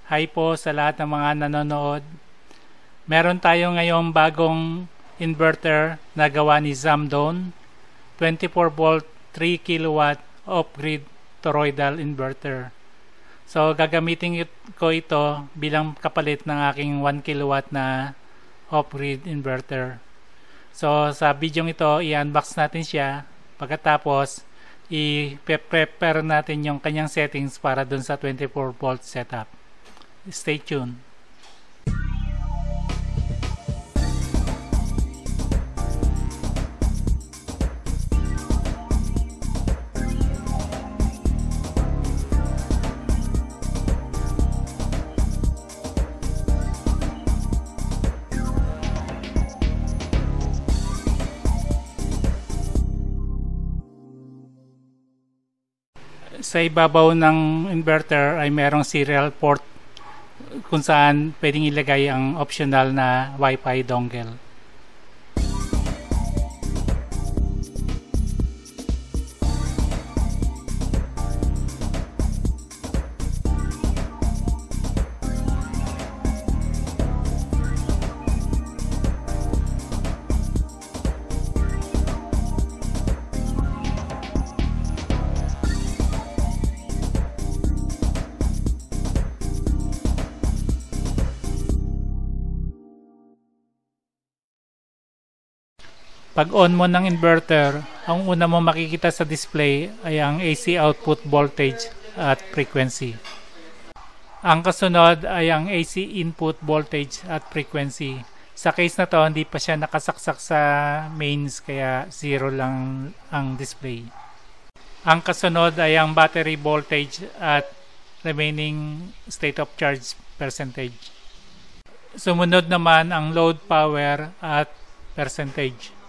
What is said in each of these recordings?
Hi po sa lahat ng mga nanonood. Meron tayo ngayong bagong inverter na gawa ni Zamdon. 24 volt 3 kilowatt off-grid toroidal inverter. So gagamitin ko ito bilang kapalit ng aking 1 kilowatt na off-grid inverter. So sa video ito, i-unbox natin siya. Pagkatapos, i-prepare natin yung kanyang settings para dun sa 24 volt setup. Stay tuned. Sa ibabaw ng inverter ay merong serial port kung saan pwedeng ilagay ang optional na Wi-Fi dongle. Pag on mo ng inverter, ang una mo makikita sa display ay ang AC output voltage at frequency. Ang kasunod ay ang AC input voltage at frequency. Sa case na to, hindi pa siya nakasaksak sa mains kaya 0 lang ang display. Ang kasunod ay ang battery voltage at remaining state of charge percentage. Sumunod naman ang load power at percentage.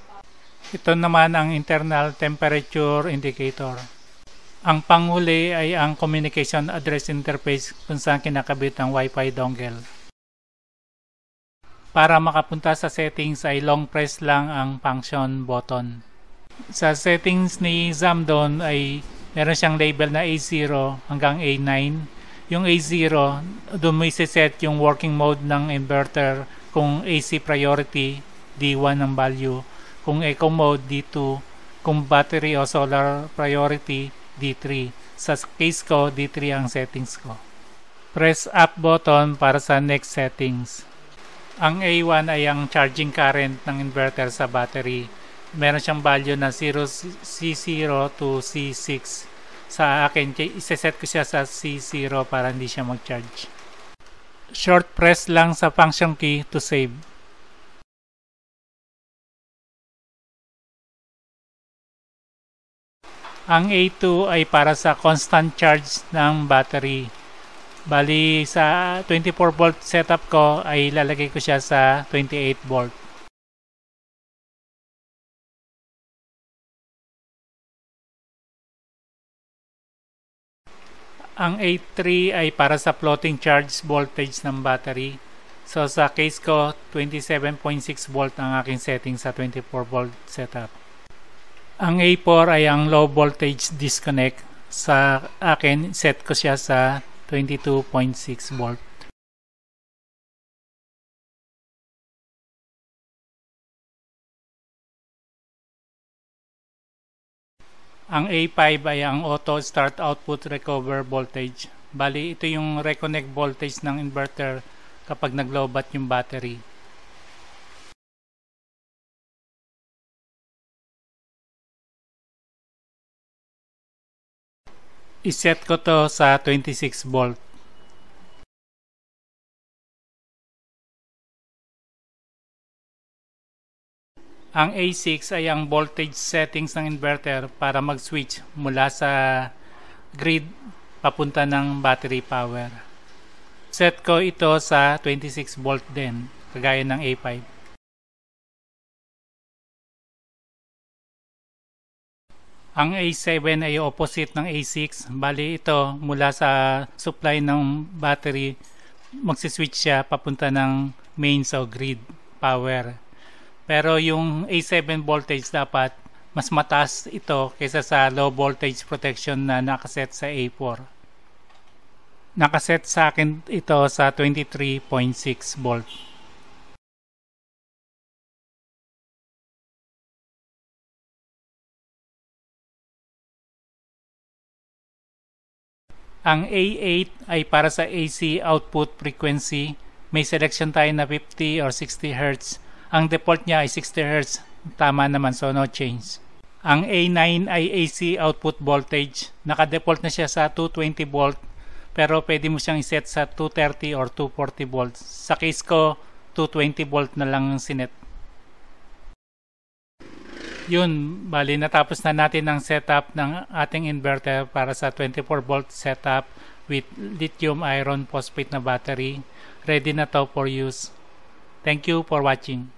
Ito naman ang internal temperature indicator. Ang panghuli ay ang communication address interface kung saan kinakabit ang Wi-Fi dongle. Para makapunta sa settings ay long press lang ang function button. Sa settings ni Zamdon ay meron siyang label na A0 hanggang A9. Yung A0, doon mo isi-set yung working mode ng inverter kung AC priority, D1 ang value. Kung eco mode, D2. Kung battery o solar priority, D3. Sa case ko, D3 ang settings ko. Press up button para sa next settings. Ang A1 ay ang charging current ng inverter sa battery. Meron siyang value na 0 C0 to C6. Sa akin, iseset ko siya sa C0 para hindi siya mag-charge. Short press lang sa function key to save. Ang A2 ay para sa constant charge ng battery. Bali sa 24 volt setup ko ay lalagay ko siya sa 28 volt. Ang A3 ay para sa floating charge voltage ng battery. So sa case ko, 27.6 volt ang aking setting sa 24 volt setup. Ang A4 ay ang low voltage disconnect. Sa akin, set ko siya sa 22.6 volt. Ang A5 ay ang auto start output recover voltage. Bali, ito yung reconnect voltage ng inverter kapag nag-lowbat yung battery. I-set ko to sa 26 volt. Ang A6 ay ang voltage settings ng inverter para mag-switch mula sa grid papunta ng battery power. Set ko ito sa 26 volt din, kagaya ng A5. Ang A7 ay opposite ng A6. Bali ito mula sa supply ng battery, magsiswitch siya papunta ng mains o grid power. Pero yung A7 voltage dapat mas mataas ito kaysa sa low voltage protection na nakaset sa A4. Nakaset sa akin ito sa 23.6 volt. Ang A8 ay para sa AC output frequency. May selection tayo na 50 or 60 Hz. Ang default niya ay 60 Hz. Tama naman, so no change. Ang A9 ay AC output voltage. Naka-default na siya sa 220 volt. Pero pwede mo siyang iset sa 230 or 240 volts. Sa case ko, 220 volt na lang ang sinet. Yun, bali natapos na natin ang setup ng ating inverter para sa 24 volt setup with lithium iron phosphate na battery. Ready na to for use. Thank you for watching.